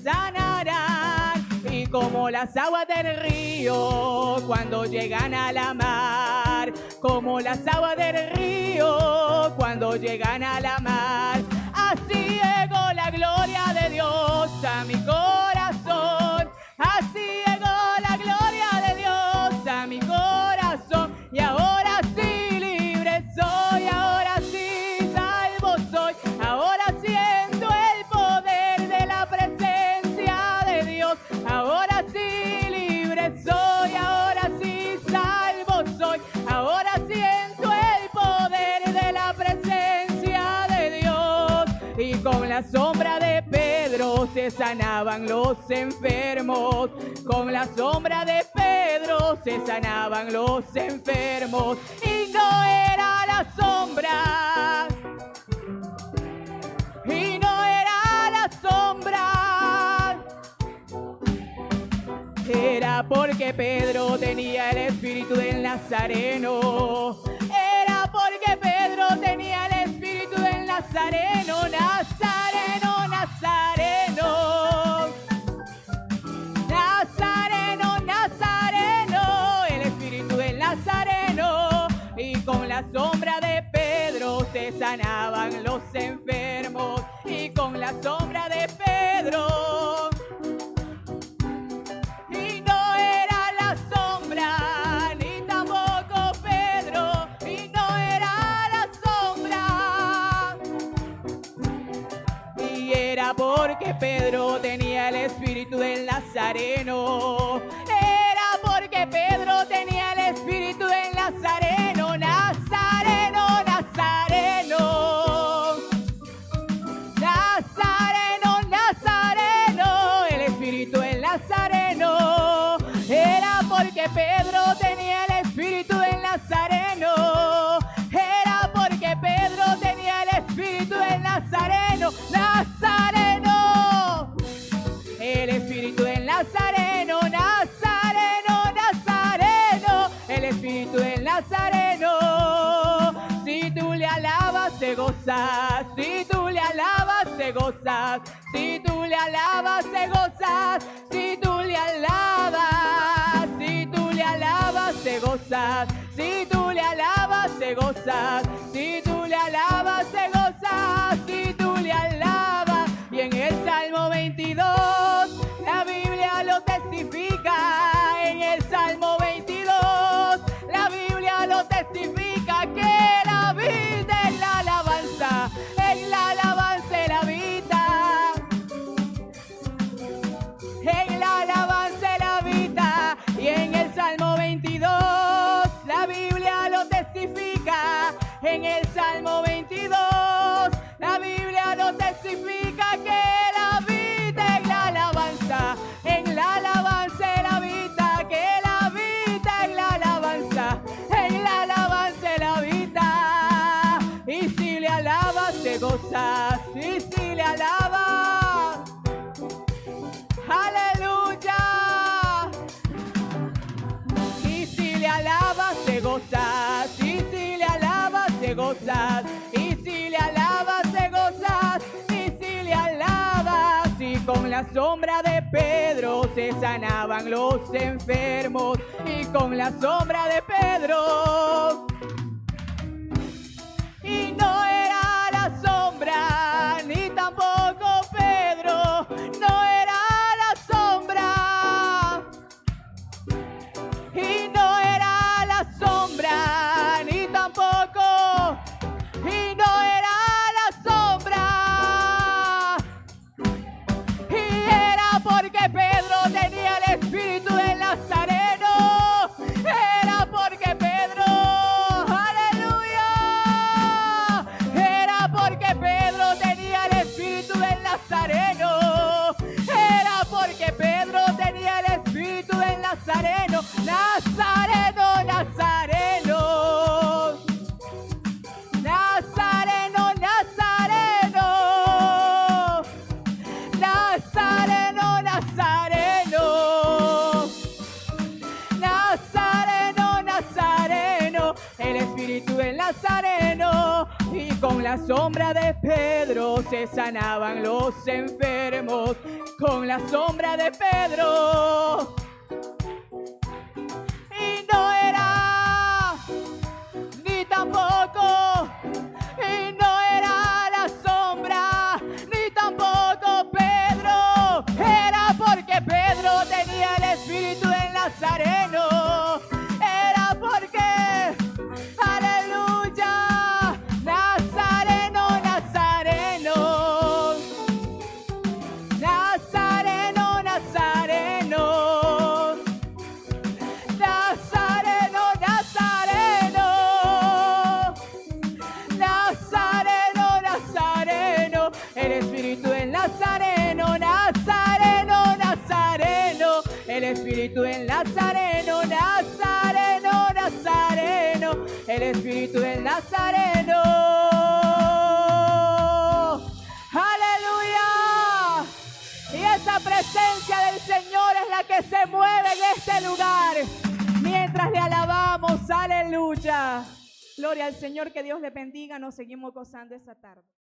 sanarán. Y como las aguas del río cuando llegan a la mar, como las aguas del río cuando llegan a la mar, así llegó la gloria de Dios a mi corazón. Así llegó la gloria de Dios a mi corazón. Y ahora sí libre soy, ahora sí salvo soy, ahora siento el poder de la presencia de Dios. Ahora sí libre soy, ahora sí salvo soy, ahora siento el poder de la presencia de Dios. Y con la sombra de Pedro se sanaban los enfermos. Con la sombra de Pedro se sanaban los enfermos. Y no era la sombra, y no era la sombra, era porque Pedro tenía el espíritu del Nazareno. Era porque Pedro tenía el espíritu del Nazareno. Nazareno, Nazareno, Nazareno, Nazareno, el espíritu del Nazareno. Y con la sombra de Pedro se sanaban los enfermos. Y con la sombra de Pedro. Y no era la sombra, ni tampoco Pedro. Y no era la sombra. Y era porque Pedro tenía el espíritu del Nazareno. Era porque Pedro tenía el espíritu del Nazareno. Nazareno, Nazareno, Nazareno, Nazareno, el espíritu del Nazareno. Era porque Pedro tenía el espíritu del Nazareno. Era porque Pedro tenía el espíritu del Nazareno. Nazareno, el espíritu del Nazareno. Nazareno, Nazareno, el espíritu del Nazareno. Si tú le alabas, se goza. Si tú le alabas, se goza. Si tú le alabas, se goza. Si tú le alabas, si tú le alabas, se goza. Si tú le alabas, se goza. Si tú le alabas, se goza. Si tú le alabas. Y en el Salmo 22, la Biblia lo testifica. En el Salmo 22, la Biblia lo testifica, que la vida es la alabanza. En la alabanza la vida. En la alabanza la vida. Y en el Salmo 22, la Biblia lo testifica. En el Salmo 22, la Biblia lo testifica, que la vida es la alabanza. En la alabanza la vida, que la vida es la alabanza. En la alabanza la vida. Y si le alabas, te gozas. Y si le alabas, aleluya. Y si le alabas, te gozas. Y si le alabas, te gozas. Y si le alabas, te gozas. Y si le alabas. Y con la sombra de Pedro se sanaban los enfermos. Y con la sombra de Pedro. Y no era la sombra, ni tampoco Pedro. No era la sombra. Y no era la sombra, ni tampoco. Y no era la sombra. Y era porque Pedro tenía el espíritu del Nazareno. Era porque Pedro Espíritu del Nazareno. Y con la sombra de Pedro se sanaban los enfermos. Con la sombra de Pedro. Y no era ni tampoco, y no era la sombra, ni tampoco Pedro. Era porque Pedro tenía el Espíritu del Nazareno. Era porque, aleluya, Nazareno, Nazareno, Nazareno, Nazareno, Nazareno, Nazareno, Nazareno, Nazareno, el Espíritu del Nazareno, Nazareno, Nazareno, el Espíritu del Nazareno, Nazareno, Nazareno, el Espíritu del Nazareno. ¡Aleluya! Y esa presencia del Señor es la que se mueve en este lugar mientras le alabamos. ¡Aleluya! Gloria al Señor, que Dios le bendiga. Nos seguimos gozando esta tarde.